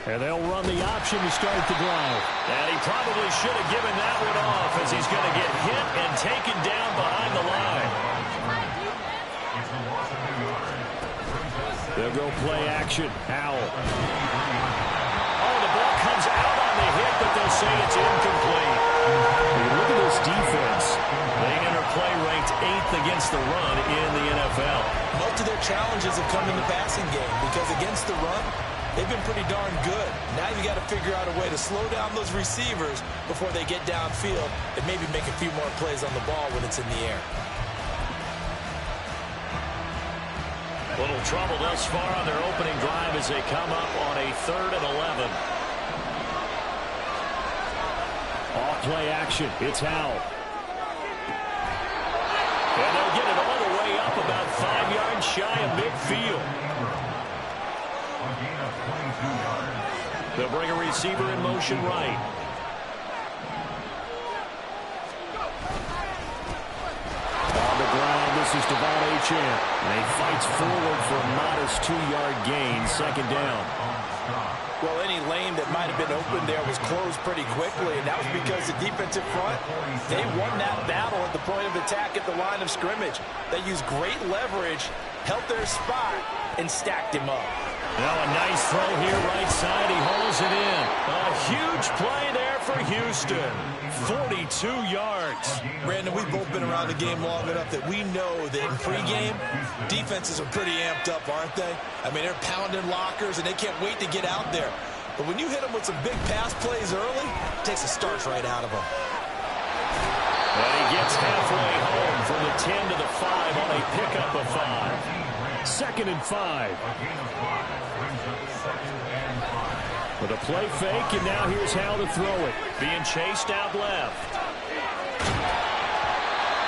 And they'll run the option to start the drive. And he probably should have given that one off as he's going to get hit and taken down behind the line. They'll go play action. Howell. Oh, the ball comes out on the hit, but they'll say it's incomplete. Hey, look at this defense. They enter play ranked 8th against the run in the NFL. Most of their challenges have come in the passing game because against the run, they've been pretty darn good. Now you got to figure out a way to slow down those receivers before they get downfield and maybe make a few more plays on the ball when it's in the air. Little trouble thus far on their opening drive as they come up on a 3rd and 11. Off play action. It's Howell. And they'll get it all the way up about 5 yards shy of midfield. They'll bring a receiver in motion right. On the ground, this is Devon Achane. And he fights forward for a modest 2-yard gain, 2nd down. Well, any lane that might have been open there was closed pretty quickly, and that was because the defensive front, they won that battle at the point of attack at the line of scrimmage. They used great leverage, held their spot, and stacked him up. Now a nice throw here right side. He hauls it in. A huge play there for Houston. 42 yards. Brandon, we've both been around the game long enough that we know that in pregame, defenses are pretty amped up, aren't they? I mean, they're pounding lockers, and they can't wait to get out there. But when you hit them with some big pass plays early, it takes the starch right out of them. And he gets halfway home from the 10 to the 5 on a pickup of 5. 2nd and 5. With a play fake, and now here's Howell to throw it. Being chased out left.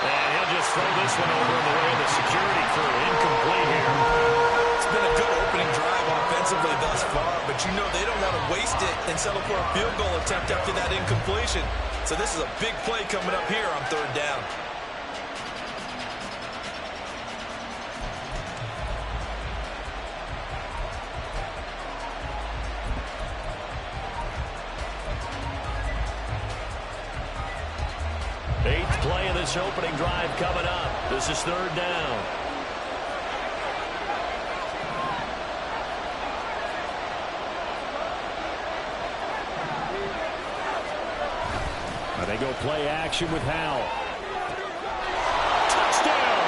And he'll just throw this one over in the way of the security crew. Incomplete here. It's been a good opening drive offensively thus far, but you know they don't want to waste it and settle for a field goal attempt after that incompletion. So this is a big play coming up here on 3rd down. Play of this opening drive coming up. This is 3rd down. They go play action with Howell. Touchdown!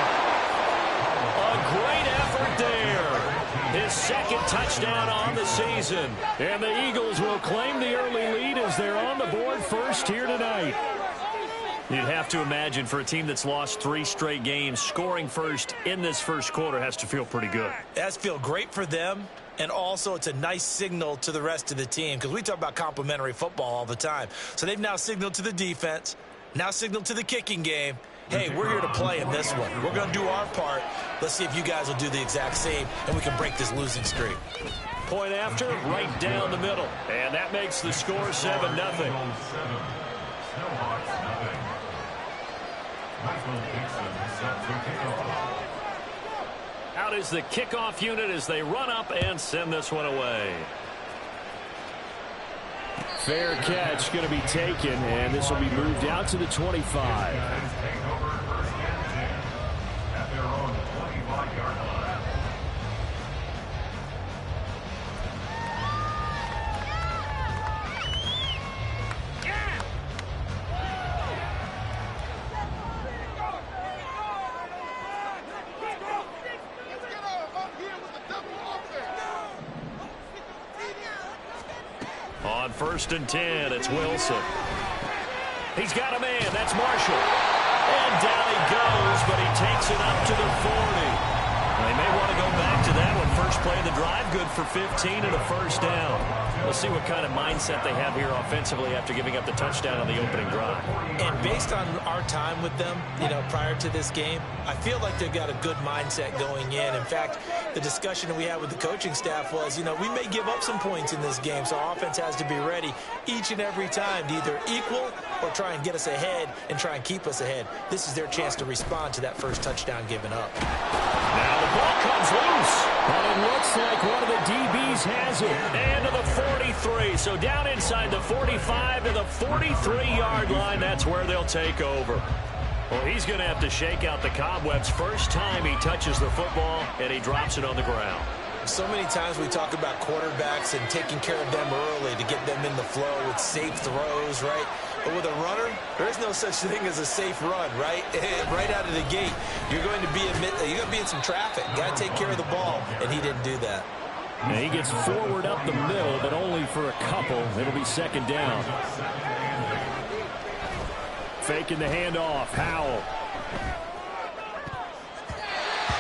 A great effort there. His 2nd touchdown on the season. And the Eagles will claim the early lead as they're on the board first here tonight. You'd have to imagine for a team that's lost 3 straight games, scoring first in this first quarter has to feel pretty good. It has to feel great for them, and also it's a nice signal to the rest of the team because we talk about complimentary football all the time. So they've now signaled to the defense, now signaled to the kicking game, hey, we're here to play in this one. We're going to do our part. Let's see if you guys will do the exact same, and we can break this losing streak. Point after, right down the middle. And that makes the score 7-0. Out is the kickoff unit as they run up and send this one away. Fair catch going to be taken, and this will be moved out to the 25. On 1st and 10, it's Wilson. He's got a man. That's Marshall. And down he goes, but he takes it up to the 40. They may want to go back to that one. First play of the drive, good for 15 and a 1st down. We'll see what kind of mindset they have here offensively after giving up the touchdown on the opening drive. And based on our time with them, prior to this game, I feel like they've got a good mindset going in. In fact, the discussion that we had with the coaching staff was, we may give up some points in this game, so our offense has to be ready each and every time to either equal or try and get us ahead and try and keep us ahead. This is their chance to respond to that first touchdown given up. Now the ball comes loose. And it looks like one of the DBs Eagles has it. And to the 43. So down inside the 45 to the 43-yard line. That's where they'll take over. Well, he's going to have to shake out the cobwebs first time he touches the football, and he drops it on the ground. So many times we talk about quarterbacks and taking care of them early to get them in the flow with safe throws, right? But with a runner, there is no such thing as a safe run, right? Right out of the gate, you're going to be in some traffic. Got to take care of the ball, and he didn't do that. And he gets forward up the middle, but only for a couple. It'll be second down. Faking the handoff, Howell.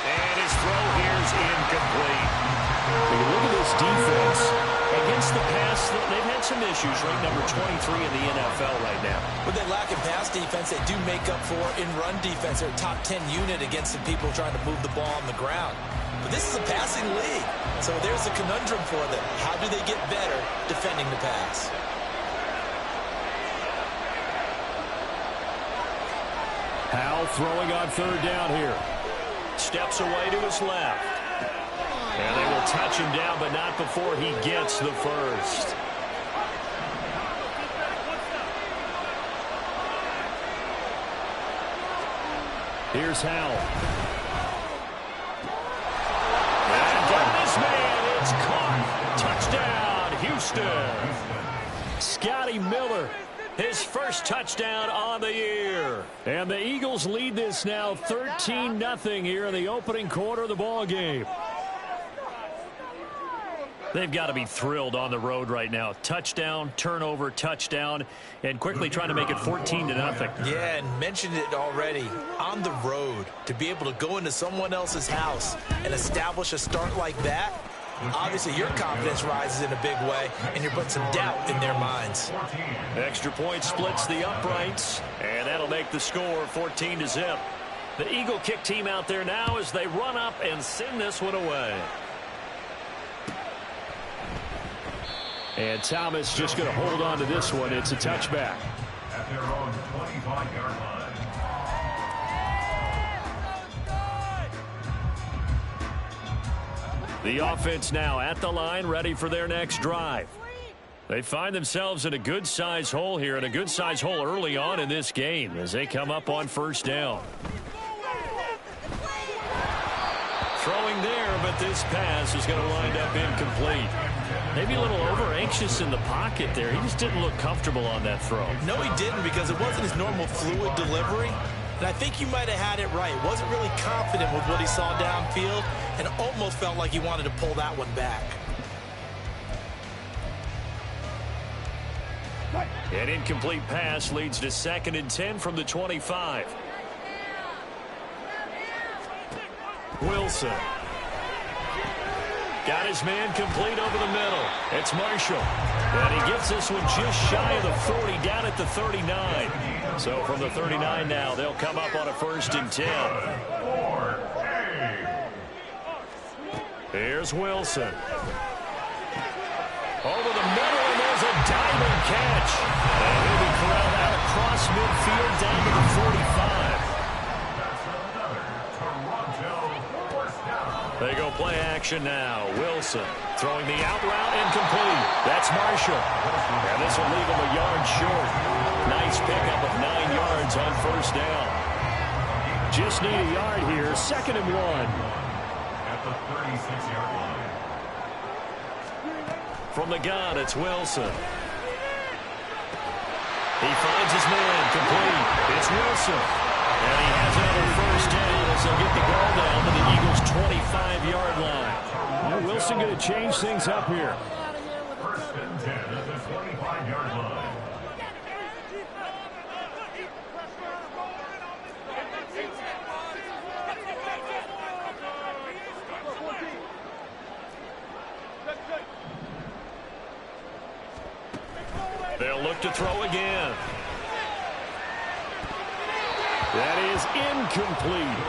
And his throw here's incomplete. Look at this defense. Against the pass, they've had some issues, ranked number 23 in the NFL right now. With that lack of pass defense, they do make up for in run defense. They're a top 10 unit against the people trying to move the ball on the ground. But this is a passing league, so there's a conundrum for them. How do they get better defending the pass? Howell throwing on third down here. Steps away to his left. And they will touch him down, but not before he gets the first. Here's Howell. And got this man. It's caught. Touchdown, Houston. Scotty Miller, his first touchdown on the year. And the Eagles lead this now 13-0 here in the opening quarter of the ball game. They've got to be thrilled on the road right now. Touchdown, turnover, touchdown, and quickly trying to make it 14-0. Yeah, and mentioned it already. On the road, to be able to go into someone else's house and establish a start like that, obviously your confidence rises in a big way, and you're putting some doubt in their minds. Extra point splits the uprights, and that'll make the score 14-0. The Eagle kick team out there now as they run up and send this one away. And Thomas just going to hold on to this one. It's a touchback. At their own 25-yard line. The offense now at the line, ready for their next drive. They find themselves in a good-size hole here, and a good-size hole early on in this game as they come up on first down. Throwing there, but this pass is going to wind up incomplete. Maybe a little over-anxious in the pocket there. He just didn't look comfortable on that throw. No, he didn't, because it wasn't his normal fluid delivery. And I think you might have had it right. Wasn't really confident with what he saw downfield and almost felt like he wanted to pull that one back. An incomplete pass leads to 2nd and 10 from the 25. Wilson. Got his man complete over the middle. It's Marshall. And he gets this one just shy of the 40, down at the 39. So from the 39 now, they'll come up on a 1st and 10. Here's Wilson. Over the middle, and there's a diamond catch. And he'll be corralled out across midfield down to the 45. They go play action now. Wilson throwing the out route incomplete. That's Marshall. And this will leave him a yard short. Nice pickup of 9 yards on first down. Just need a yard here. 2nd and 1. At the 36-yard line. From the gun, it's Wilson. He finds his man complete. It's Wilson. And he has another first down as they'll get the ball down to the Eagles' 25-yard line. Now Wilson going to change things up here. 1st and 10 at the 25-yard line. They'll look to throw again. That is incomplete.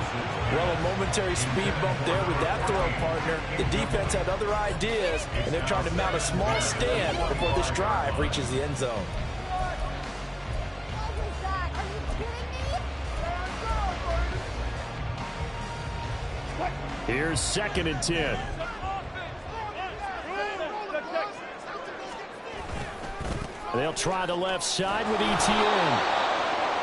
Well, a momentary speed bump there with that throw, partner. The defense had other ideas, and they're trying to mount a small stand before this drive reaches the end zone. Here's 2nd and 10. They'll try the left side with ETN.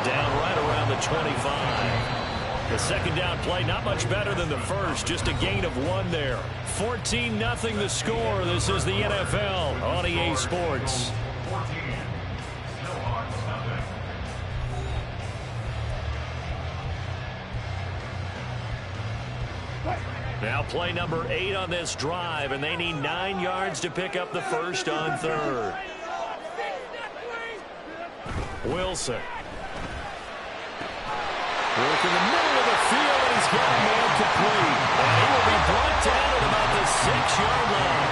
Down right around the 25. The second down play, not much better than the first. Just a gain of 1 there. 14-0 the score. This is the NFL on EA Sports. Now play number 8 on this drive, and they need 9 yards to pick up the first on third. Wilson. Work in the middle of the field, and he's got a man complete. And he will be brought down at about the 6-yard line.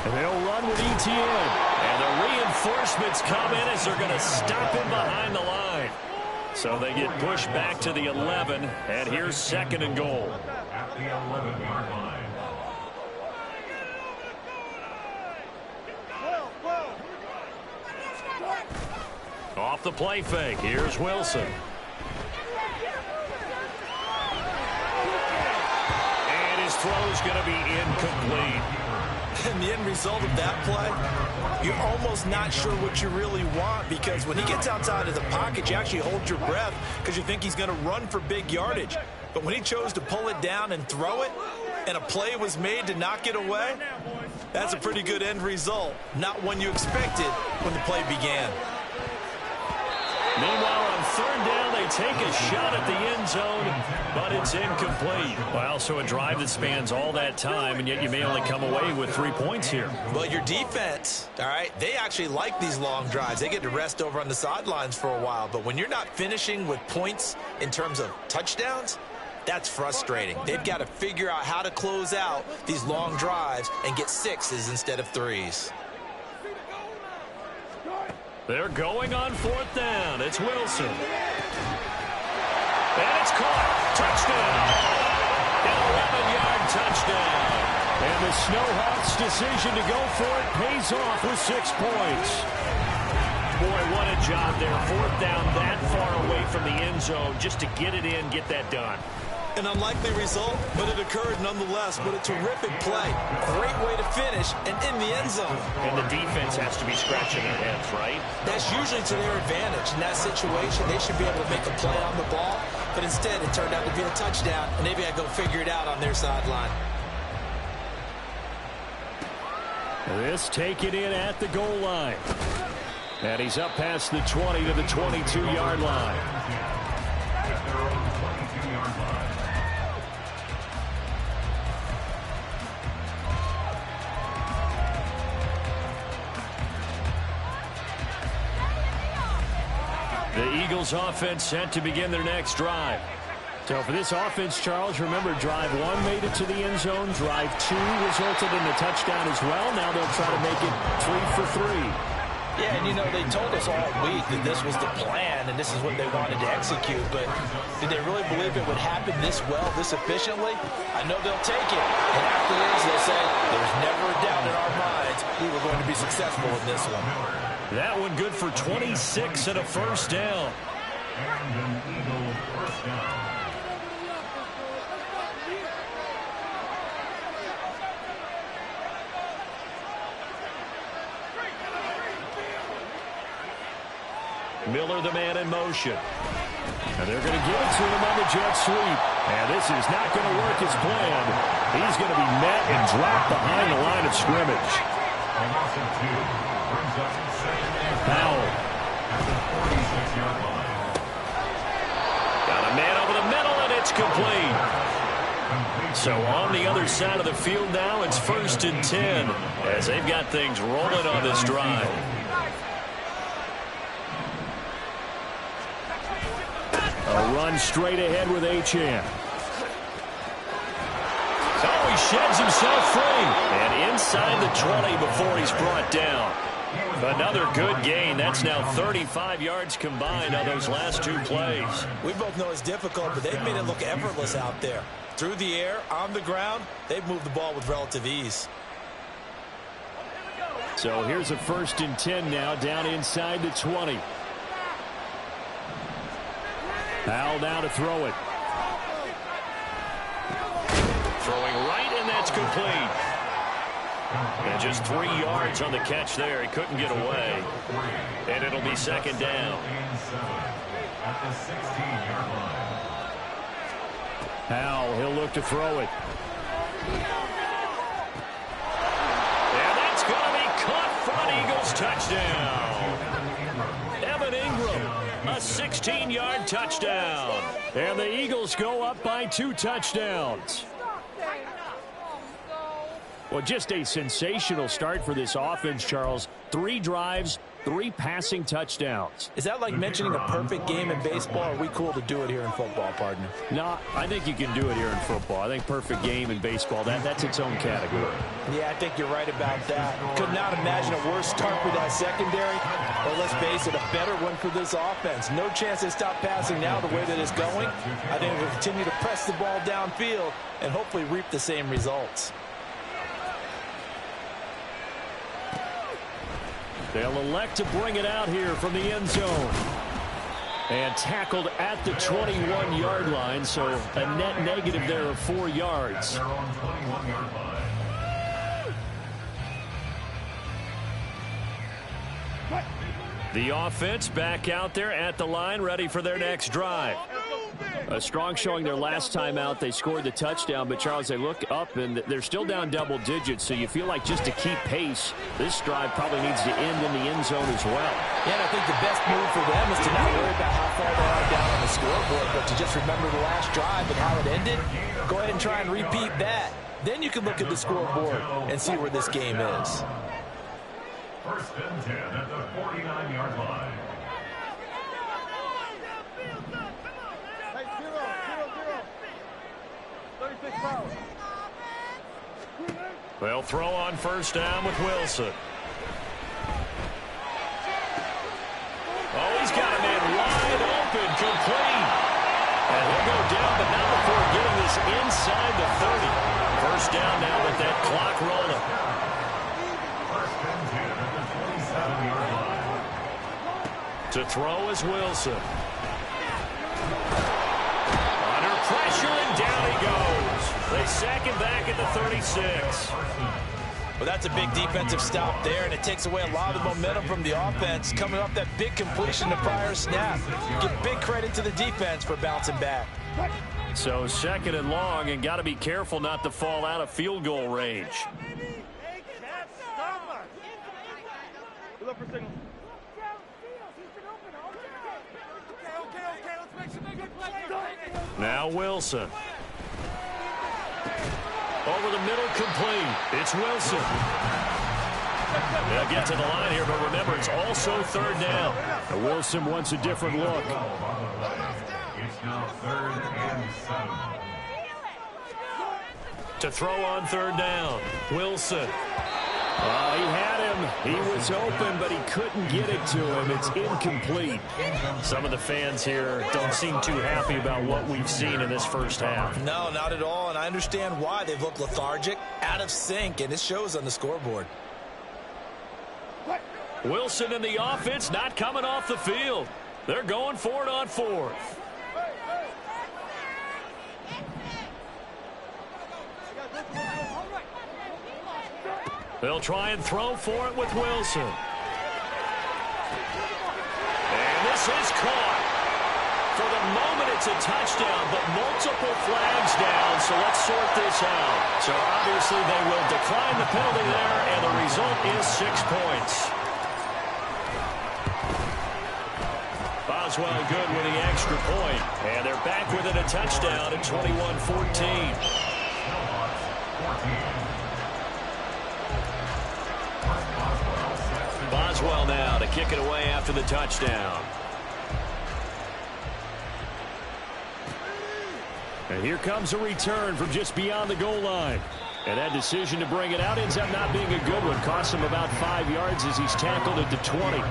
And they'll run with ETN. And the reinforcements come in as they're going to stop him behind the line. So they get pushed back to the 11, and here's 2nd and goal. At the 11-yard line. Off the play fake, here's Wilson. And his throw's going to be incomplete. And the end result of that play, you're almost not sure what you really want, because when he gets outside of the pocket, you actually hold your breath because you think he's going to run for big yardage. But when he chose to pull it down and throw it, and a play was made to knock it away, that's a pretty good end result. Not one you expected when the play began. Meanwhile, on 3rd down, they take a shot at the end zone, but it's incomplete. Well, so a drive that spans all that time, and yet you may only come away with 3 points here. Well, your defense, all right, they actually like these long drives. They get to rest over on the sidelines for a while. But when you're not finishing with points in terms of touchdowns, that's frustrating. They've got to figure out how to close out these long drives and get 6s instead of 3s. They're going on 4th down. It's Wilson. And it's caught. Touchdown. An 11-yard touchdown. And the Snowhawks' decision to go for it pays off with 6 points. Boy, what a job there. 4th down that far away from the end zone just to get it in, get that done. An unlikely result, but it occurred nonetheless. But a terrific play. Great way to finish and in the end zone. And the defense has to be scratching their heads, right? That's usually to their advantage. In that situation, they should be able to make a play on the ball. But instead, it turned out to be a touchdown, and they've got to go figure it out on their sideline. This taken in at the goal line. And he's up past the 20 to the 22-yard line. The Eagles offense set to begin their next drive. So for this offense, Charles, remember drive 1 made it to the end zone. Drive 2 resulted in a touchdown as well. Now they'll try to make it 3 for 3. Yeah, and you know, they told us all week that this was the plan and this is what they wanted to execute. But did they really believe it would happen this well, this efficiently? I know they'll take it. And afterwards, they'll say, there's never a doubt in our minds we were going to be successful in this one. That one good for 26 and a first down. And an Eagle first down. Miller, the man in motion. And they're going to give it to him on the jet sweep. And this is not going to work as planned. He's going to be met and dropped behind the line of scrimmage. A loss of 2 brings up 2nd and Powell. at the 46-yard line. Got a man over the middle, and it's complete. So on the other side of the field now, it's 1st and 10 as they've got things rolling on this drive. A run straight ahead with Achane. Oh, he sheds himself free. And inside the 20 before he's brought down. Another good gain. That's now 35 yards combined on those last 2 plays. We both know it's difficult, but they've made it look effortless out there. Through the air, on the ground, they've moved the ball with relative ease. So here's a 1st and 10 now, down inside the 20. Powell now to throw it. Throwing right, and that's complete. And just 3 yards on the catch there. He couldn't get away. And it'll be second down. At the 16-yard line. Howell, he'll look to throw it. And that's going to be caught front. Eagles touchdown. Evan Ingram, a 16-yard touchdown. And the Eagles go up by 2 touchdowns. Well, just a sensational start for this offense, Charles. 3 drives, 3 passing touchdowns. Is that like mentioning a perfect game in baseball? Or are we cool to do it here in football, partner? No, I think you can do it here in football. I think perfect game in baseball, that's its own category. Yeah, I think you're right about that. Could not imagine a worse start for that secondary. But let's face it, a better one for this offense. No chance to stop passing now the way that it's going. I think we'll continue to press the ball downfield and hopefully reap the same results. They'll elect to bring it out here from the end zone. And tackled at the 21-yard line, so a net negative there of 4 yards. Their own 21-yard line. The offense back out there at the line, ready for their next drive. A strong showing their last time out. They scored the touchdown, but Charles, they look up and they're still down double digits, so you feel like just to keep pace, this drive probably needs to end in the end zone as well. Yeah, and I think the best move for them is to not worry about how far they are down on the scoreboard, but to just remember the last drive and how it ended. Go ahead and try and repeat that. Then you can look at the scoreboard and see where this game is. First and 10 at the 49-yard line. They'll throw on first down with Wilson. Oh, he's got a man wide open, complete. And he'll go down, but not before getting this inside the 30. First down now with that clock rolling. First and 10 at the 27-yard line. To throw is Wilson. Under pressure, and down he goes. They sack him back at the 36. Well, that's a big defensive stop there, and it takes away a lot of the momentum from the offense. Coming off that big completion the prior snap. Give big credit to the defense for bouncing back. So second and long, and got to be careful not to fall out of field goal range. Now Wilson. Over the middle, complete. It's Wilson. They'll get to the line here, but remember, it's also third down. Wilson wants a different look. It's now 3rd and 7. To throw on third down, Wilson. He had him. He was open, but he couldn't get it to him. It's incomplete. Some of the fans here don't seem too happy about what we've seen in this first half. No, not at all, and I understand why. They've looked lethargic, out of sync, and it shows on the scoreboard. Wilson and the offense not coming off the field. They're going for it on fourth. They'll try and throw for it with Wilson. And this is caught. For the moment, it's a touchdown, but multiple flags down, so let's sort this out. So obviously they will decline the penalty there, and the result is 6 points. Boswell good with the extra point, and they're back within a touchdown at 21-14. Boswell now to kick it away after the touchdown. And here comes a return from just beyond the goal line. And that decision to bring it out ends up not being a good one. Costs him about 5 yards as he's tackled at the 20.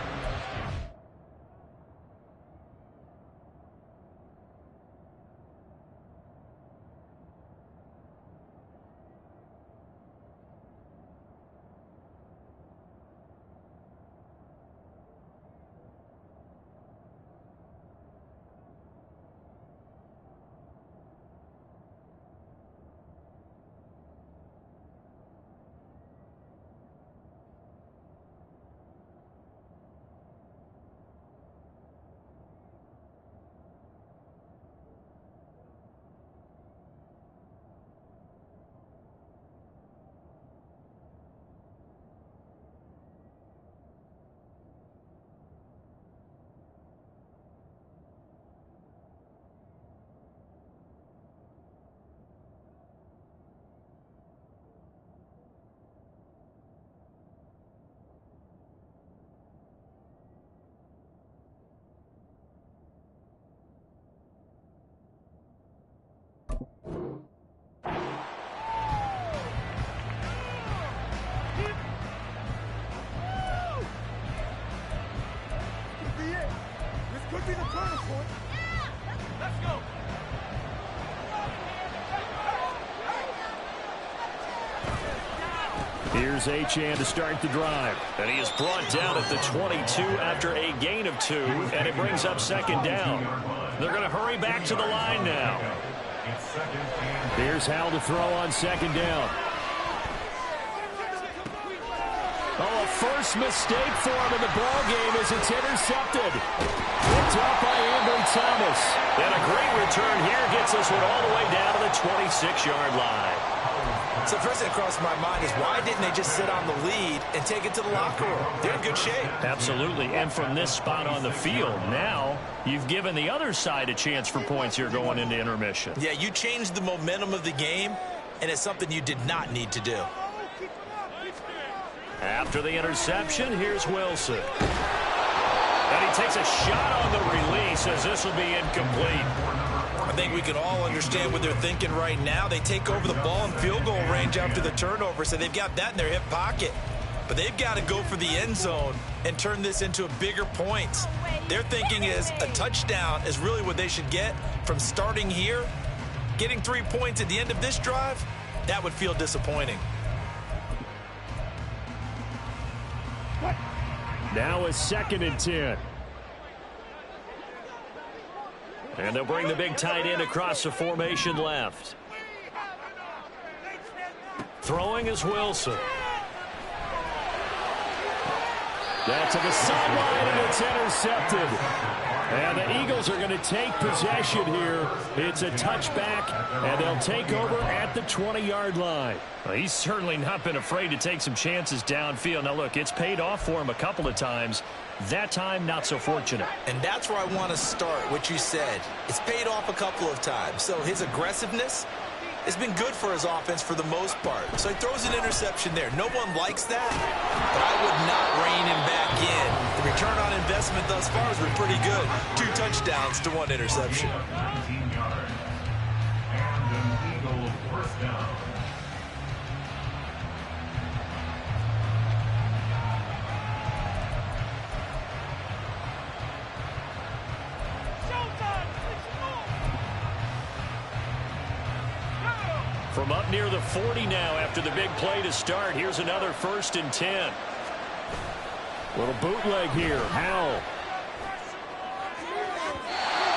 Here's Achane to start the drive. And he is brought down at the 22 after a gain of 2, and it brings up second down. They're going to hurry back to the line now. Here's Howell to throw on second down. Oh, a first mistake for him in the ball game as it's intercepted. Picked up by Ambry Thomas. And a great return here gets this one all the way down to the 26-yard line. So the first thing that crossed my mind is why didn't they just sit on the lead and take it to the locker room? They're in good shape. Absolutely. And from this spot on the field, now you've given the other side a chance for points here going into intermission. Yeah, you changed the momentum of the game, and it's something you did not need to do. After the interception, here's Wilson. And he takes a shot on the release as this will be incomplete. I think we can all understand what they're thinking right now. They take over the ball in field goal range after the turnover, so they've got that in their hip pocket. But they've got to go for the end zone and turn this into a bigger points. Their thinking is a touchdown is really what they should get from starting here. Getting 3 points at the end of this drive, that would feel disappointing. Now a 2nd and 10. And they'll bring the big tight end across the formation left. Throwing is Wilson. That's to the sideline, and it's intercepted. And the Eagles are going to take possession here. It's a touchback, and they'll take over at the 20-yard line. Well, he's certainly not been afraid to take some chances downfield. Now, look, it's paid off for him a couple of times. That time, not so fortunate. And that's where I want to start, what you said. It's paid off a couple of times. So his aggressiveness has been good for his offense for the most part. So he throws an interception there. No one likes that, but I would not rein him back in. The return on investment thus far has been pretty good. 2 touchdowns to 1 interception. 19 yards. And an Eagle first down. From up near the 40 now after the big play to start. Here's another 1st and 10. Little bootleg here. Howell.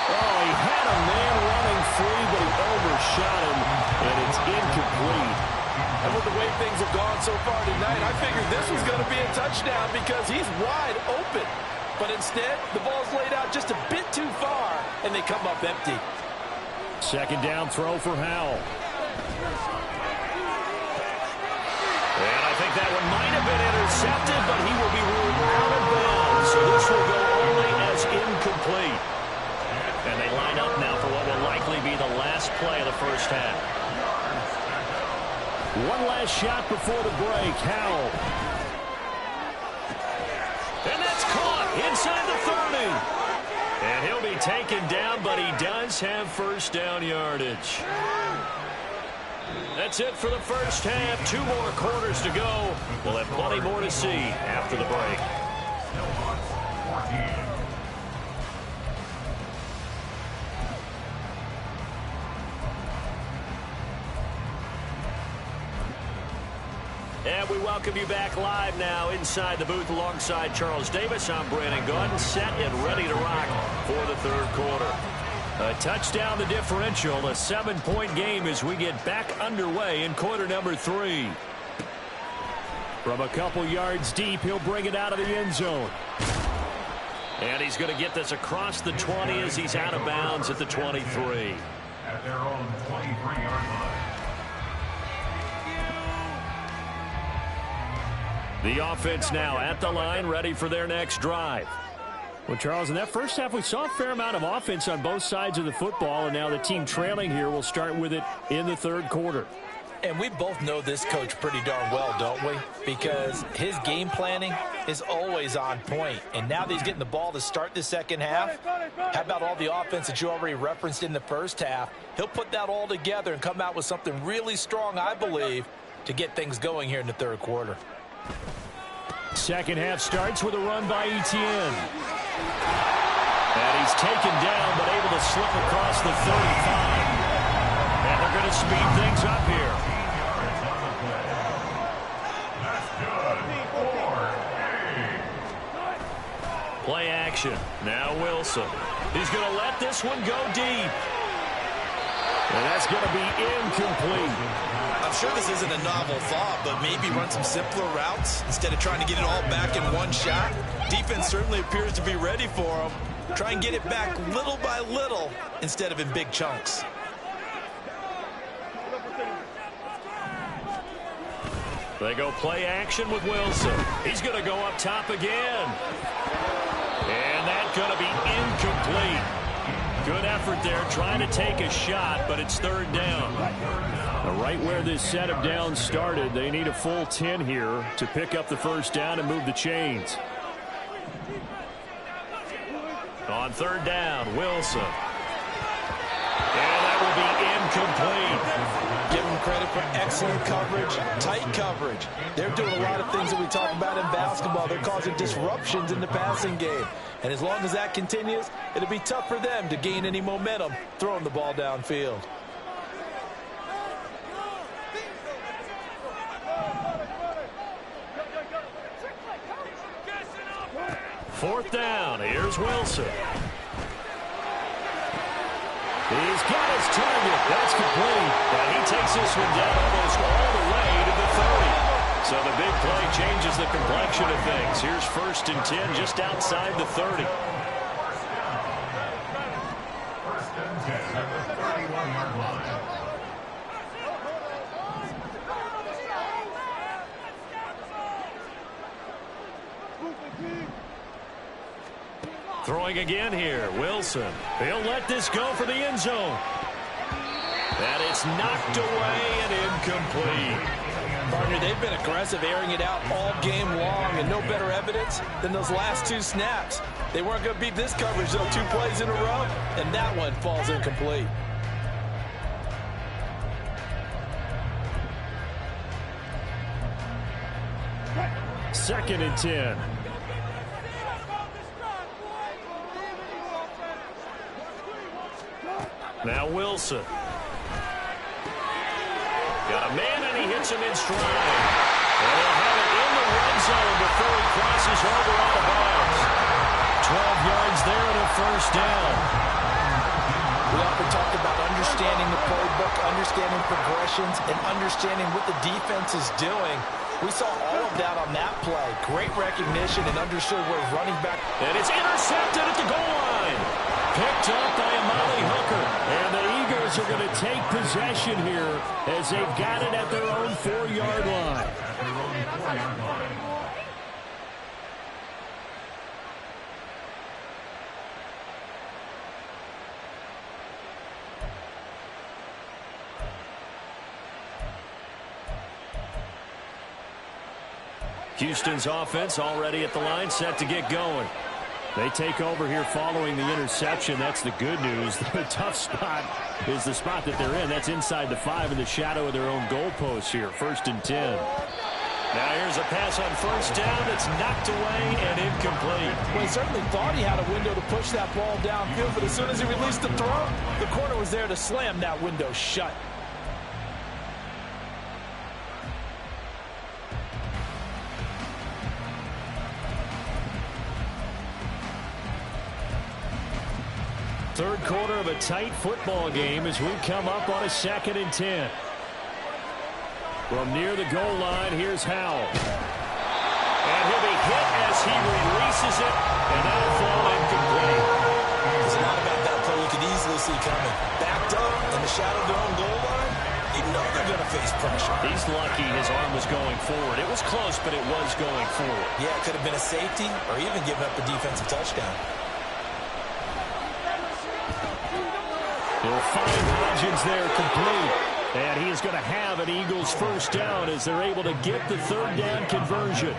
Oh, he had a man running free, but he overshot him, and it's incomplete. And with the way things have gone so far tonight, I figured this was going to be a touchdown because he's wide open. But instead, the ball's laid out just a bit too far, and they come up empty. 2nd down throw for Howell. And I think that one might have been intercepted, but he will be ruled out of bounds. So this will go only as incomplete. And they line up now for what will likely be the last play of the first half. One last shot before the break. Howell. And that's caught inside the 30. And he'll be taken down, but he does have first down yardage. That's it for the first half. 2 more quarters to go. We'll have plenty more to see after the break. And we welcome you back live now inside the booth alongside Charles Davis. I'm Brandon Gordon, set and ready to rock for the 3rd quarter. A touchdown the differential, a 7-point game as we get back underway in quarter number 3. From a couple yards deep, he'll bring it out of the end zone. And he's going to get this across the 20 as he's out of bounds at the 23. At their own 23-yard line. The offense now at the line, ready for their next drive. Well, Charles, in that first half, we saw a fair amount of offense on both sides of the football, and now the team trailing here will start with it in the 3rd quarter. And we both know this coach pretty darn well, don't we? Because his game planning is always on point. And now that he's getting the ball to start the second half, how about all the offense that you already referenced in the first half? He'll put that all together and come out with something really strong, I believe, to get things going here in the 3rd quarter. Second half starts with a run by Etienne. And he's He's taken down, but able to slip across the 35. And they're going to speed things up here. Play action. Now Wilson. He's going to let this one go deep. And that's going to be incomplete. I'm sure this isn't a novel thought, but maybe run some simpler routes instead of trying to get it all back in one shot. Defense certainly appears to be ready for him. Try and get it back little by little instead of in big chunks. They go play action with Wilson. He's going to go up top again. And that's going to be incomplete. Good effort there trying to take a shot, but it's third down. Right where this set of downs started, they need a full 10 here to pick up the first down and move the chains. On third down, Wilson. And that will be incomplete. Give them credit for excellent coverage, tight coverage. They're doing a lot of things that we talk about in basketball. They're causing disruptions in the passing game. And as long as that continues, it'll be tough for them to gain any momentum throwing the ball downfield. Fourth down. Here's Wilson. He's got his target. That's complete. And he takes this one down almost all the way to the 30. So the big play changes the complexion of things. Here's first and 10 just outside the 30. First and 10 at the 31-yard line. Throwing again here, Wilson. He'll let this go for the end zone. And it's knocked away and incomplete. Partner, they've been aggressive, airing it out all game long, and no better evidence than those last two snaps. They weren't going to beat this coverage, though, 2 plays in a row, and that one falls incomplete. Second and 10. Now Wilson. Got a man, and he hits him in stride. And he'll have it in the red zone before he crosses over out of bounds. 12 yards there and a first down. We often talk about understanding the playbook, understanding progressions, and understanding what the defense is doing. We saw all of that on that play. Great recognition and understood where running back. And it's intercepted at the goal line. Picked up by Amali Hooker. And the Eagles are going to take possession here as they've got it at their own 4-yard line. Houston's offense already at the line, set to get going. They take over here following the interception. That's the good news. The tough spot is the spot that they're in. That's inside the 5 in the shadow of their own goalpost here. First and 10. Now here's a pass on first down. It's knocked away and incomplete. Well, he certainly thought he had a window to push that ball downfield, but as soon as he released the throw, the corner was there to slam that window shut. Third quarter of a tight football game as we come up on a second and 10. From near the goal line, here's Howell. And he'll be hit as he releases it, and that'll fall incomplete. There's a lot about that play you could easily see coming. Backed up in the shadow of their own goal line, you know they're going to face pressure. He's lucky his arm was going forward. It was close, but it was going forward. Yeah, it could have been a safety or even given up a defensive touchdown. They'll find Hodgins there complete. And he is going to have an Eagles first down as they're able to get the third down conversion.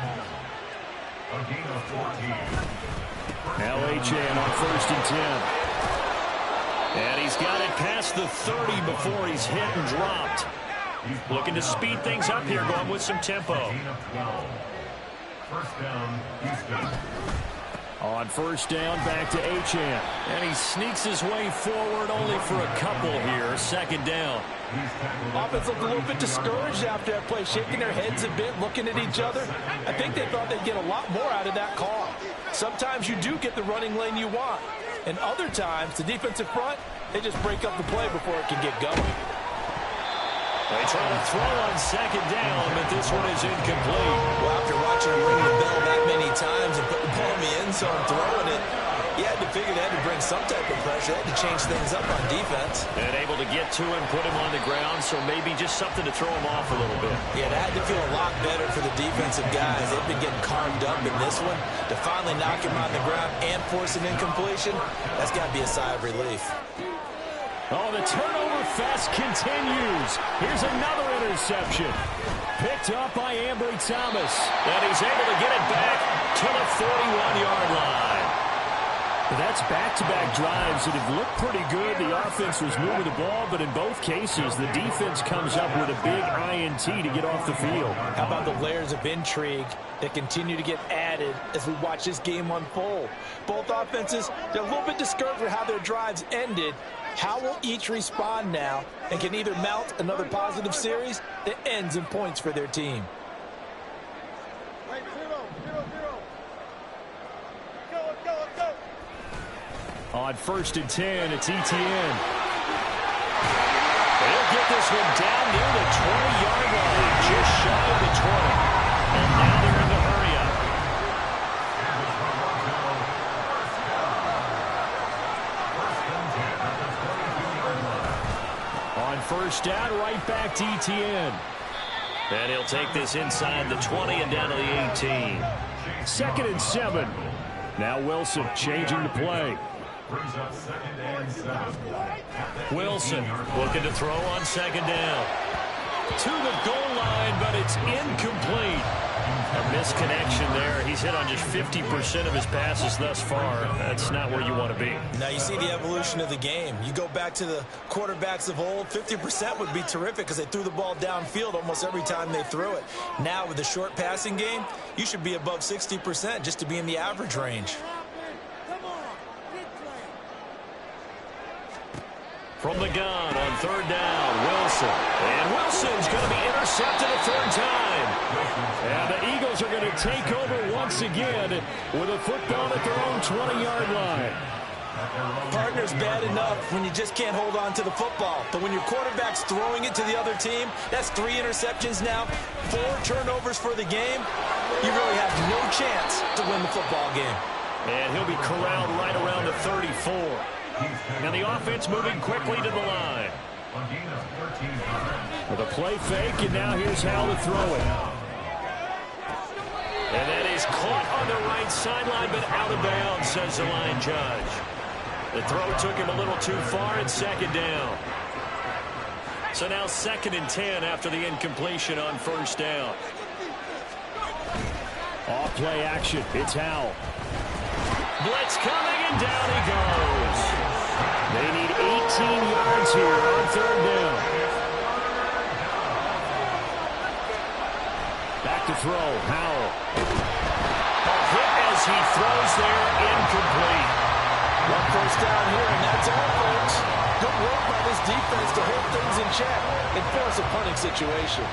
Now Achane on first and 10. And he's got it past the 30 before he's hit and dropped. Looking to speed things up here, going with some tempo. First down, Houston. On first down, back to Achane. And he sneaks his way forward only for a couple here. Second down. Offense looked a little bit discouraged after that play, shaking their heads a bit, looking at each other. I think they thought they'd get a lot more out of that call. Sometimes you do get the running lane you want. And other times, the defensive front, they just break up the play before it can get going. They try to throw on second down, but this one is incomplete. Well, after watching him ring the bell that many times and put the ball in the end zone throwing it, you had to figure they had to bring some type of pressure. They had to change things up on defense. And able to get to him, put him on the ground, so maybe just something to throw him off a little bit. Yeah, that had to feel a lot better for the defensive guys. They've been getting carved up in this one. To finally knock him on the ground and force an incompletion, that's got to be a sigh of relief. Oh, the turnover fest continues. Here's another interception. Picked up by Ambry Thomas. And he's able to get it back to the 41-yard line. That's back-to-back drives that have looked pretty good. The offense was moving the ball, but in both cases, the defense comes up with a big INT to get off the field. How about the layers of intrigue that continue to get added as we watch this game unfold? Both offenses, they're a little bit discouraged with how their drives ended. How will each respond now and can either mount another positive series that ends in points for their team? On first and 10, it's Etienne. They'll get this one down near the 20-yard line, just shy of the 20. And now they're in the hurry up. On first down, right back to Etienne. And he'll take this inside the 20 and down to the 18. 2nd and 7. Now Wilson changing the play. Brings up 2nd and 7. Wilson looking to throw on second down. To the goal line, but it's incomplete. A misconnection there. He's hit on just 50% of his passes thus far. That's not where you want to be. Now you see the evolution of the game. You go back to the quarterbacks of old, 50% would be terrific because they threw the ball downfield almost every time they threw it. Now with the short passing game, you should be above 60% just to be in the average range. From the gun on third down, Wilson. And Wilson's going to be intercepted a third time. And the Eagles are going to take over once again with a football at their own 20-yard line. Partner's bad enough when you just can't hold on to the football. But when your quarterback's throwing it to the other team, that's 3 interceptions now, 4 turnovers for the game. You really have no chance to win the football game. And he'll be corralled right around the 34. Now the offense moving quickly to the line. With a play fake, and now here's how to throw it. And that is caught on the right sideline, but out of bounds, says the line judge. The throw took him a little too far, and second down. So now 2nd and 10 after the incompletion on first down. Off play action, it's Howell. Blitz coming, and down he goes. They need 18 yards here on third down. Back to throw, Howell. A hit as he throws there, incomplete. One first down here, and that's all, folks. Good work by this defense to hold things in check and force a punting situation.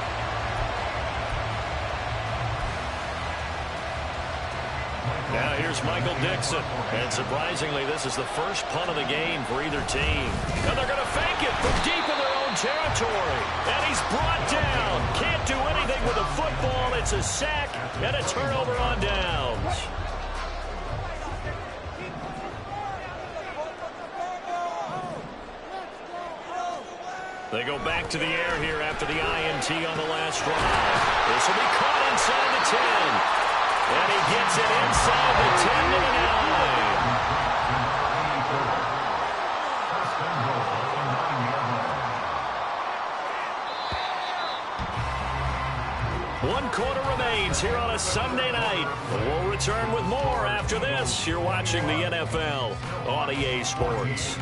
Now here's Michael Dixon. And surprisingly, this is the first punt of the game for either team. And they're going to fake it from deep in their own territory. And he's brought down. Can't do anything with the football. It's a sack and a turnover on downs. They go back to the air here after the INT on the last drive. This will be caught inside the 10. And he gets it inside the 10 to the 9. 1 quarter remains here on a Sunday night. We'll return with more after this. You're watching the NFL on EA Sports.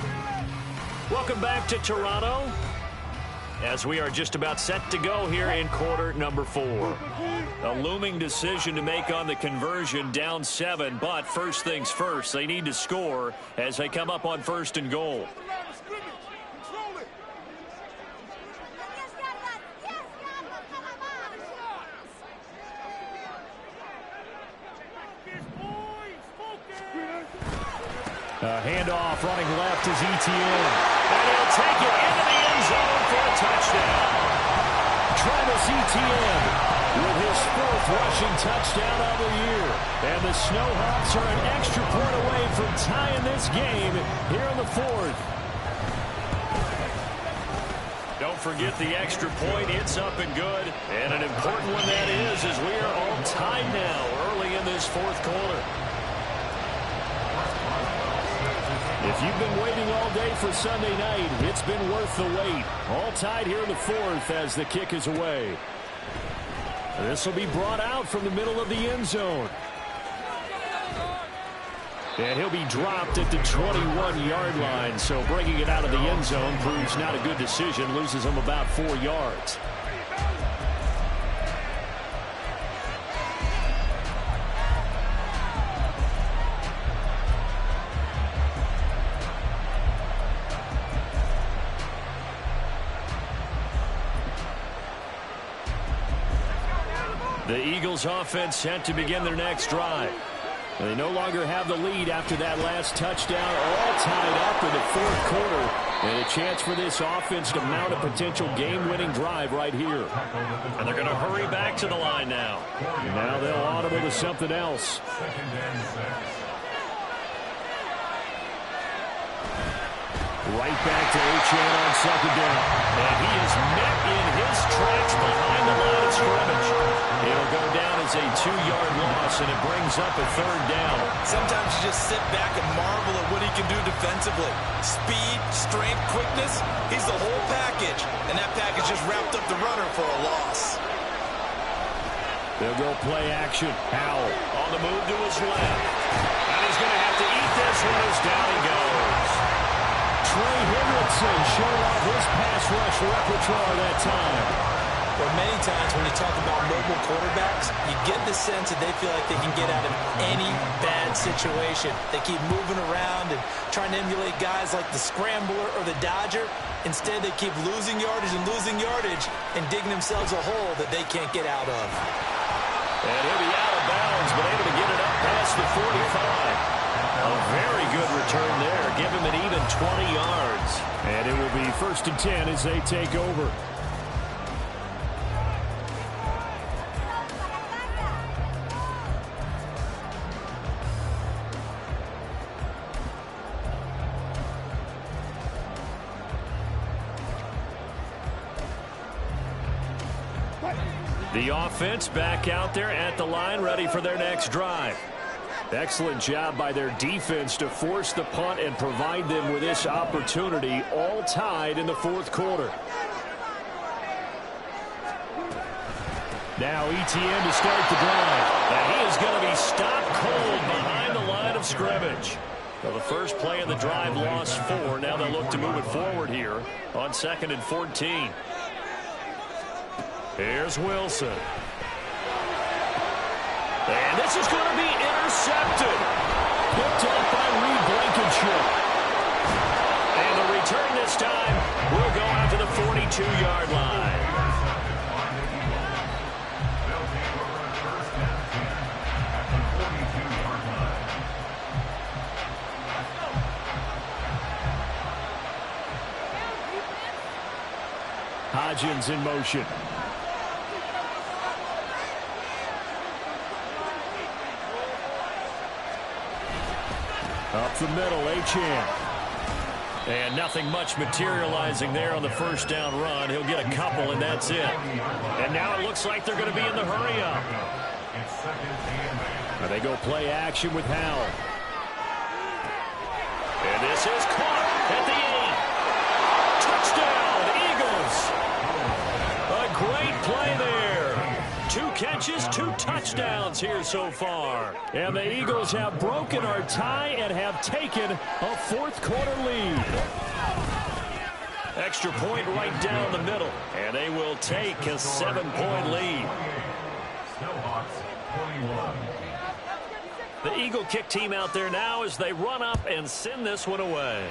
Welcome back to Toronto. as we are just about set to go here in quarter number 4. A looming decision to make on the conversion, down 7, but first things first, they need to score as they come up on 1st and goal. Handoff running left is Etienne. And he'll take it into the end zone for a touchdown. Travis Etienne with his 4th rushing touchdown of the year. And the Snowhawks are an extra point away from tying this game here in the 4th. Don't forget the extra point. It's up and good. And an important one that is, as we are all tied now early in this 4th quarter. If you've been waiting all day for Sunday night, it's been worth the wait. All tied here in the 4th as the kick is away. This will be brought out from the middle of the end zone. And he'll be dropped at the 21-yard line. So bringing it out of the end zone proves not a good decision. Loses him about 4 yards. The Eagles offense set to begin their next drive. They no longer have the lead after that last touchdown, all tied up in the 4th quarter. And a chance for this offense to mount a potential game-winning drive right here. And they're going to hurry back to the line now. And now they'll audible to something else. Right back to Etienne on 2nd down. And he is met in his tracks behind the line of scrimmage. It'll go down as a 2-yard loss, and it brings up a 3rd down. Sometimes you just sit back and marvel at what he can do defensively. Speed, strength, quickness, he's the whole package. And that package just wrapped up the runner for a loss. They'll go play action. Howell on the move to his left. And he's going to have to eat this one as down he goes. Trey Hendrickson showed off his pass rush repertoire that time. Well, many times when you talk about mobile quarterbacks, you get the sense that they feel like they can get out of any bad situation. They keep moving around and trying to emulate guys like the Scrambler or the Dodger. Instead, they keep losing yardage and digging themselves a hole that they can't get out of. And he'll be out of bounds, but able to get it up past the 45. A very good return there. Give him an even 20 yards. And it will be 1st and 10 as they take over. The offense back out there at the line, ready for their next drive. Excellent job by their defense to force the punt and provide them with this opportunity, all tied in the 4th quarter. Now Etienne to start the drive. And he is going to be stopped cold behind the line of scrimmage. Well, the first play of the drive lost 4. Now they'll look to move it forward here on 2nd and 14. Here's Wilson. And this is going to be intercepted. Picked up by Reed Blankenship. And the return this time will go out to the 42-yard line. Hodgins in motion. Up the middle, Etienne. And nothing much materializing there on the first down run. He'll get a couple, and that's it. And now it looks like they're going to be in the hurry-up. And they go play action with Howell. And this is caught at the 8. Touchdown, Eagles. A great play there. 2 catches, 2 touchdowns here so far. And the Eagles have broken our tie and have taken a 4th quarter lead. extra point right down the middle. And they will take a 7-point lead. The Eagle kick team out there now as they run up and send this one away.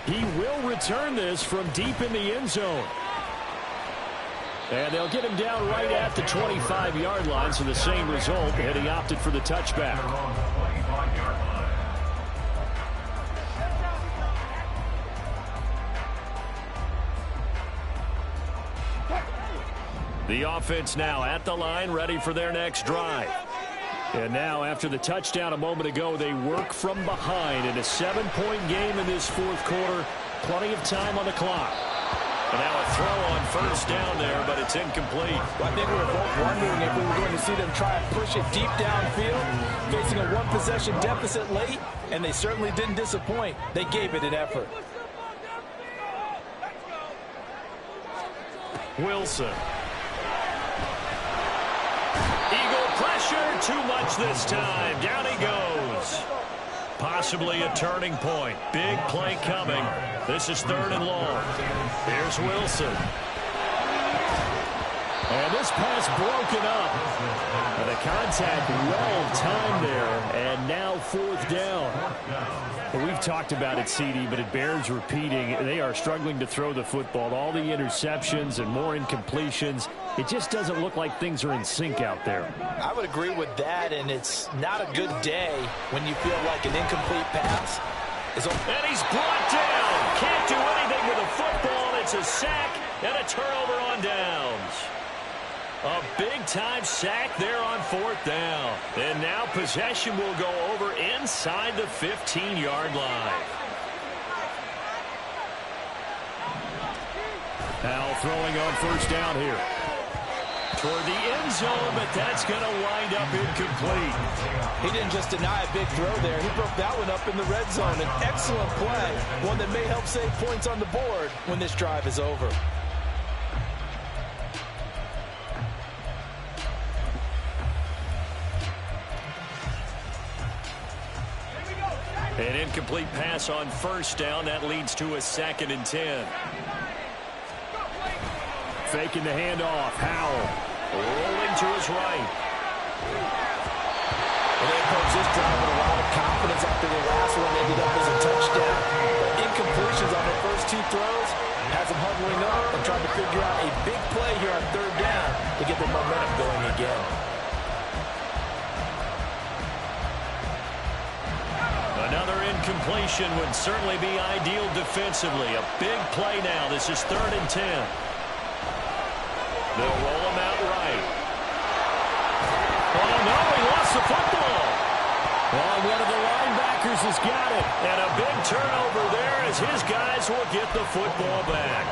He will return this from deep in the end zone. And they'll get him down right at the 25-yard line, so the same result, and he opted for the touchback. The offense now at the line, ready for their next drive. And now, after the touchdown a moment ago, they work from behind in a 7-point game in this fourth quarter. Plenty of time on the clock. And now a throw on first down there, but it's incomplete. Well, I think we were both wondering if we were going to see them try and push it deep downfield, facing a one-possession deficit late, and they certainly didn't disappoint. They gave it an effort. Wilson. Eagle pressure, too much this time. Down he goes. Possibly a turning point. Big play coming. This is 3rd and long. Here's Wilson. And this pass broken up. And the contact well timed there. And now 4th down. Well, we've talked about it, CD, but it bears repeating. They are struggling to throw the football. All the interceptions and more incompletions. It just doesn't look like things are in sync out there. I would agree with that, and it's not a good day when you feel like an incomplete pass is over. And he's brought down. Can't do anything with a football. It's a sack and a turnover on downs. A big-time sack there on 4th down. And now possession will go over inside the 15-yard line. Now throwing on first down here. Toward the end zone, but that's going to wind up incomplete. He didn't just deny a big throw there. He broke that one up in the red zone. An excellent play, one that may help save points on the board when this drive is over. An incomplete pass on first down. That leads to a 2nd and 10. Faking the handoff. Howell. Rolling to his right. And they approach this drive with a lot of confidence after the last one ended up as a touchdown. But incompletions on their first 2 throws has them huddling up and trying to figure out a big play here on 3rd down to get their momentum going again. Another incompletion would certainly be ideal defensively. A big play now. This is 3rd and 10. They'll roll him out right. Oh, no, he lost the football. Oh, one of the linebackers has got it. And a big turnover there as his guys will get the football back.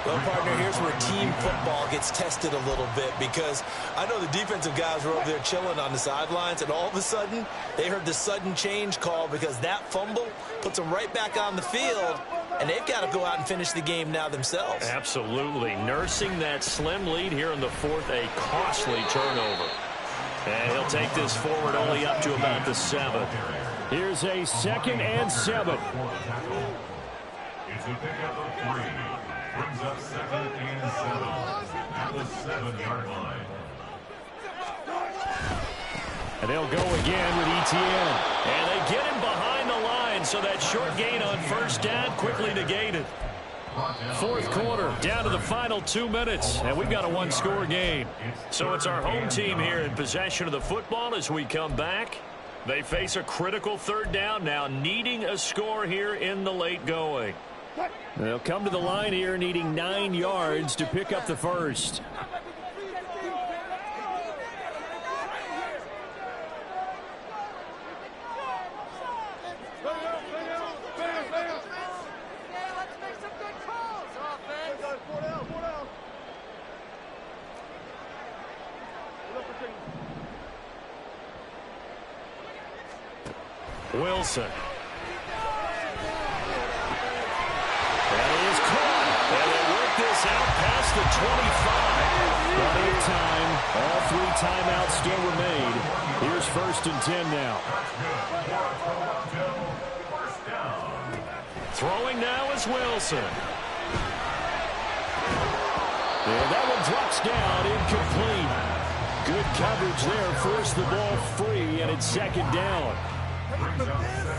Well, partner, here's where team football gets tested a little bit, because I know the defensive guys were over there chilling on the sidelines, and all of a sudden they heard the sudden change call because that fumble puts them right back on the field, and they've got to go out and finish the game now themselves. Absolutely. Nursing that slim lead here in the 4th, a costly turnover. And he'll take this forward only up to about the 7. Here's a 2nd and 7. It's a pickup of 3. Brings up 2nd and 7 at the 7-yard line. And they'll go again with Etienne. And they get him behind the line, so that short gain on first down quickly negated. 4th quarter, down to the final 2 minutes, and we've got a 1-score game. So it's our home team here in possession of the football as we come back. They face a critical 3rd down now, needing a score here in the late going. They'll come to the line here needing 9 yards to pick up the first. Wilson. That is caught. And they work this out past the 25. Plenty of time. All 3 timeouts still remain. Here's 1st and 10 now. First down. Throwing now is Wilson. And that one drops down, incomplete. Good coverage there, forced the ball free, and it's second down.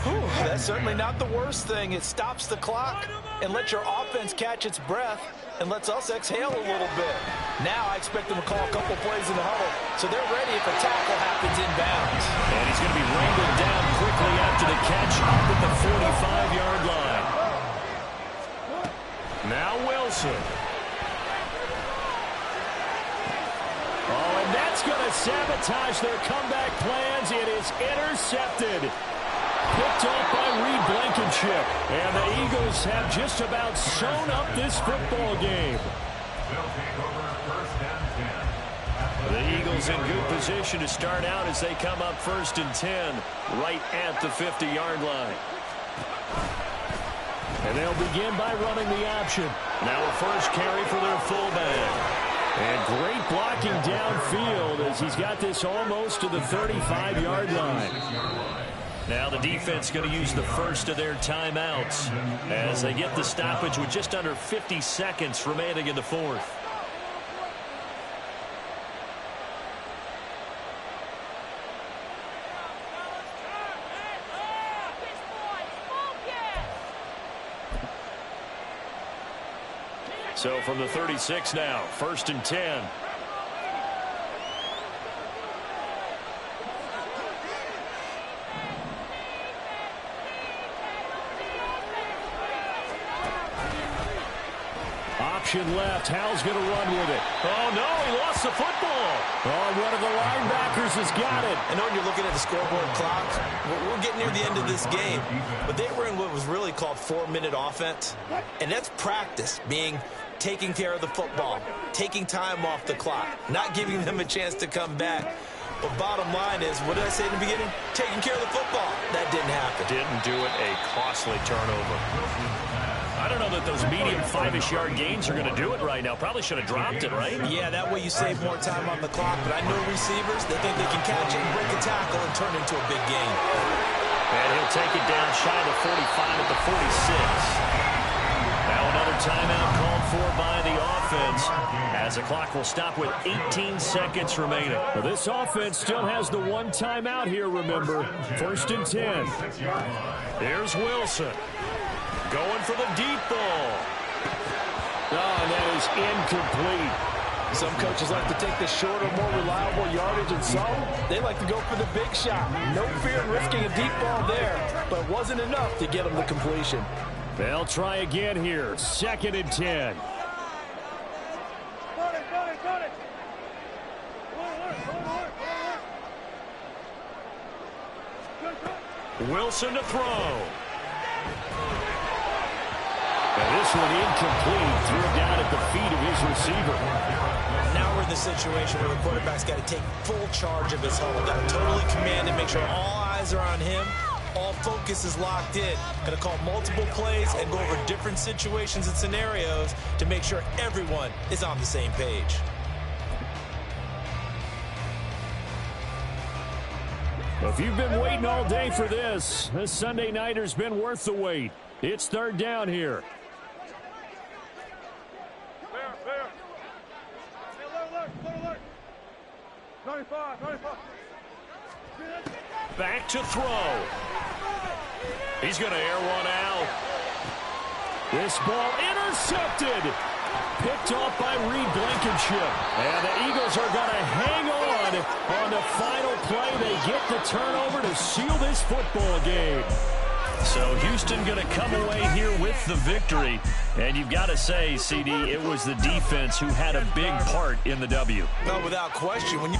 Whew, that's certainly not the worst thing. It stops the clock and lets your offense catch its breath and lets us exhale a little bit. Now I expect them to call a couple plays in the huddle, so they're ready if a tackle happens inbounds. And he's going to be wrangled down quickly after the catch up at the 45-yard line. Now Wilson. Oh, and that's going to sabotage their comeback plans. It is intercepted. Picked off by Reed Blankenship. And the Eagles have just about sewn up this football game. They'll take over first and 10. The Eagles in good position to start out as they come up first and 10 right at the 50-yard line. And they'll begin by running the option. Now a first carry for their fullback. And great blocking downfield as he's got this almost to the 35-yard line. Now the defense going to use the first of their timeouts as they get the stoppage with just under 50 seconds remaining in the fourth. So from the 36 now, first and 10. Option left. Howell's going to run with it. Oh, no, he lost the football. Oh, one of the linebackers has got it. I know when you're looking at the scoreboard clock, we're getting near the end of this game. But they were in what was really called 4-minute offense. And that's practice, being taking care of the football, taking time off the clock, not giving them a chance to come back. But bottom line is, what did I say in the beginning? Taking care of the football. That didn't happen. Didn't do it. A costly turnover. I don't know that those medium 5-ish yard gains are going to do it right now. Probably should have dropped it, right? Yeah, that way you save more time on the clock. But I know receivers, they think they can catch it and break a tackle and turn it into a big game. And he'll take it down shy of the 45 at the 46. Now another timeout called for by the offense as the clock will stop with 18 seconds remaining. Well, this offense still has the one timeout here, remember. First and 10. Here's Wilson. Going for the deep ball. Oh, and that is incomplete. Some coaches like to take the shorter, more reliable yardage, and some, they like to go for the big shot. No fear in risking a deep ball there, but it wasn't enough to get them the completion. They'll try again here. Second and 10. Wilson to throw. And this one incomplete. Threw it down at the feet of his receiver. Now we're in the situation where the quarterback's got to take full charge of his huddle. Got to totally command and make sure all eyes are on him. All focus is locked in. Going to call multiple plays and go over different situations and scenarios to make sure everyone is on the same page. Well, if you've been waiting all day for this Sunday nighter's been worth the wait. It's third down here. Back to throw. He's going to air one out. This ball intercepted. Picked off by Reed Blankenship. And the Eagles are going to hang on the final play. They get the turnover to seal this football game. So Houston going to come away here with the victory. And you've got to say, CD, it was the defense who had a big part in the W. No, without question. When you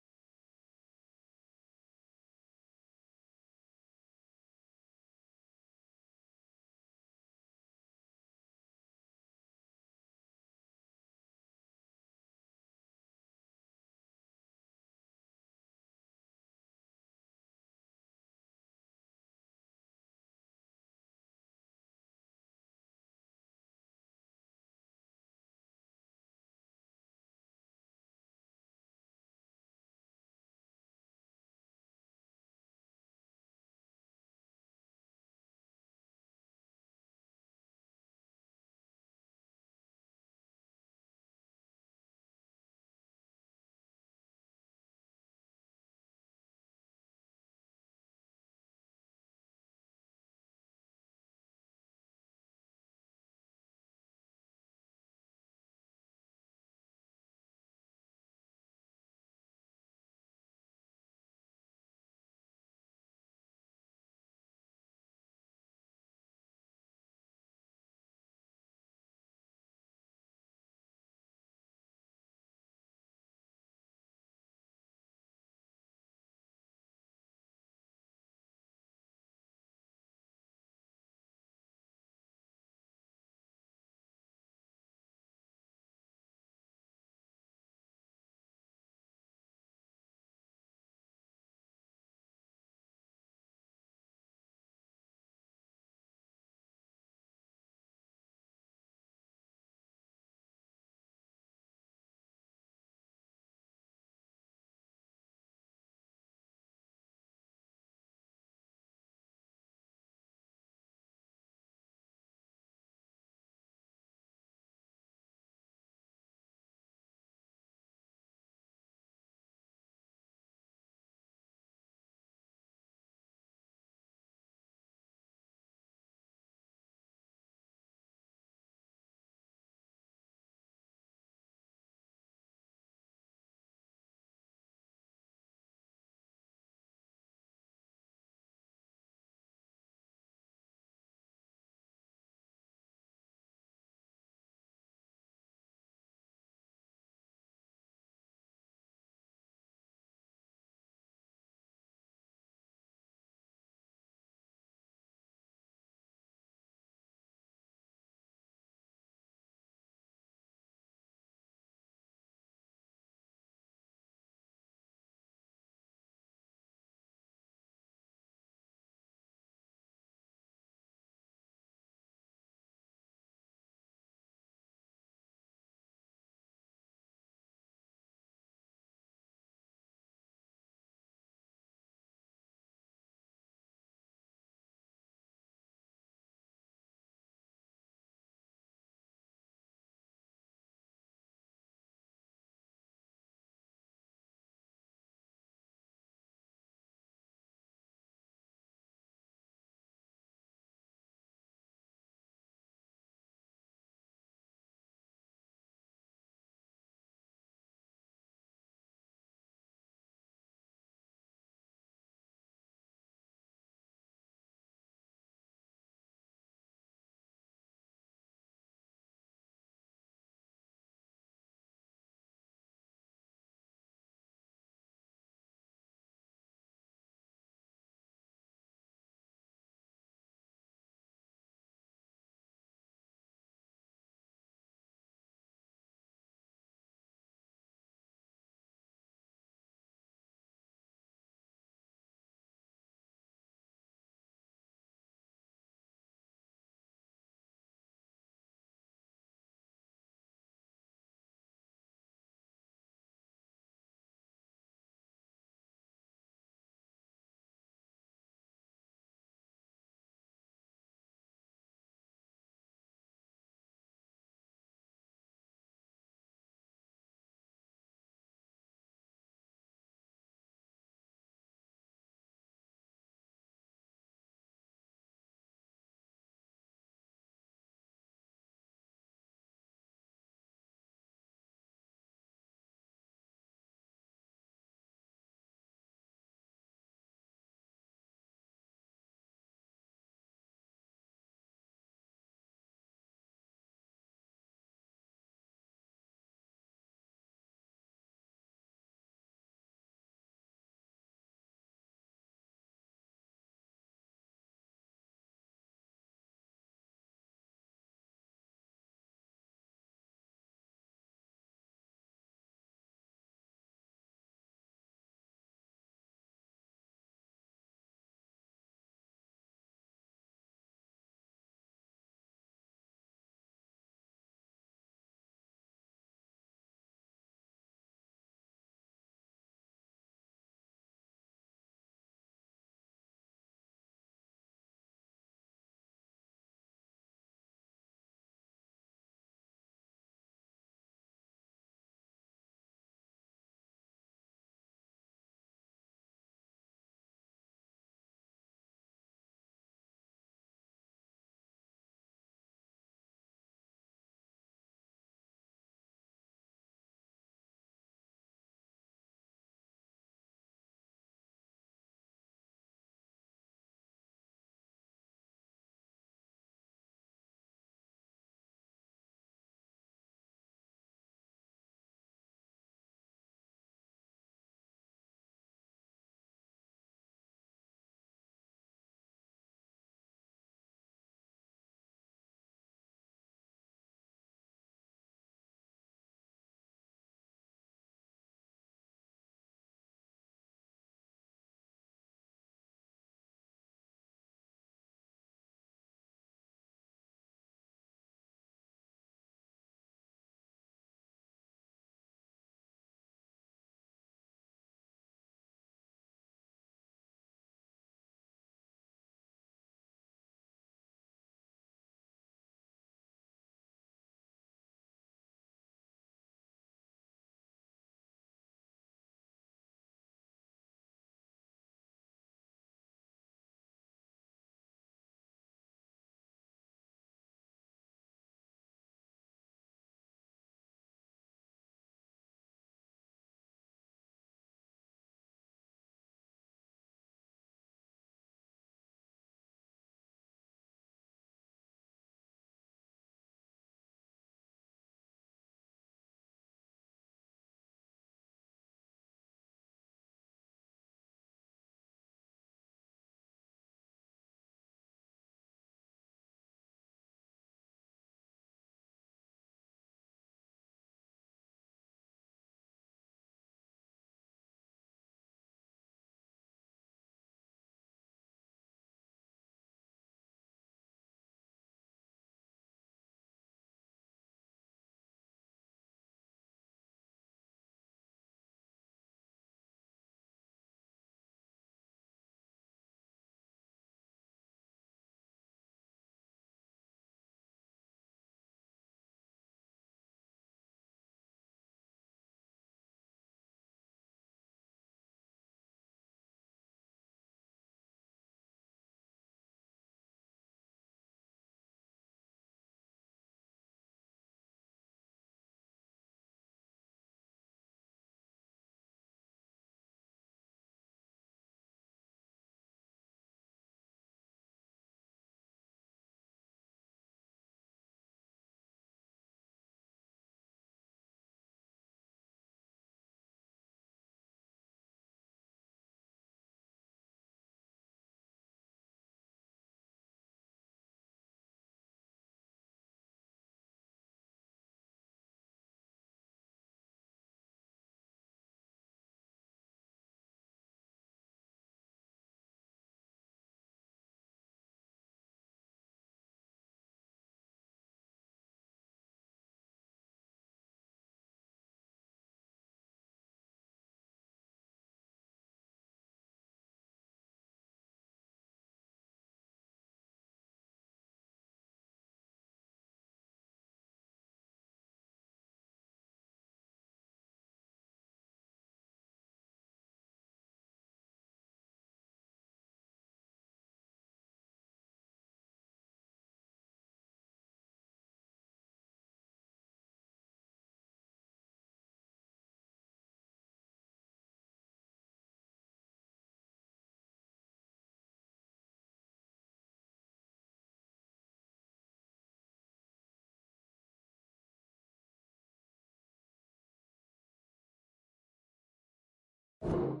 seven.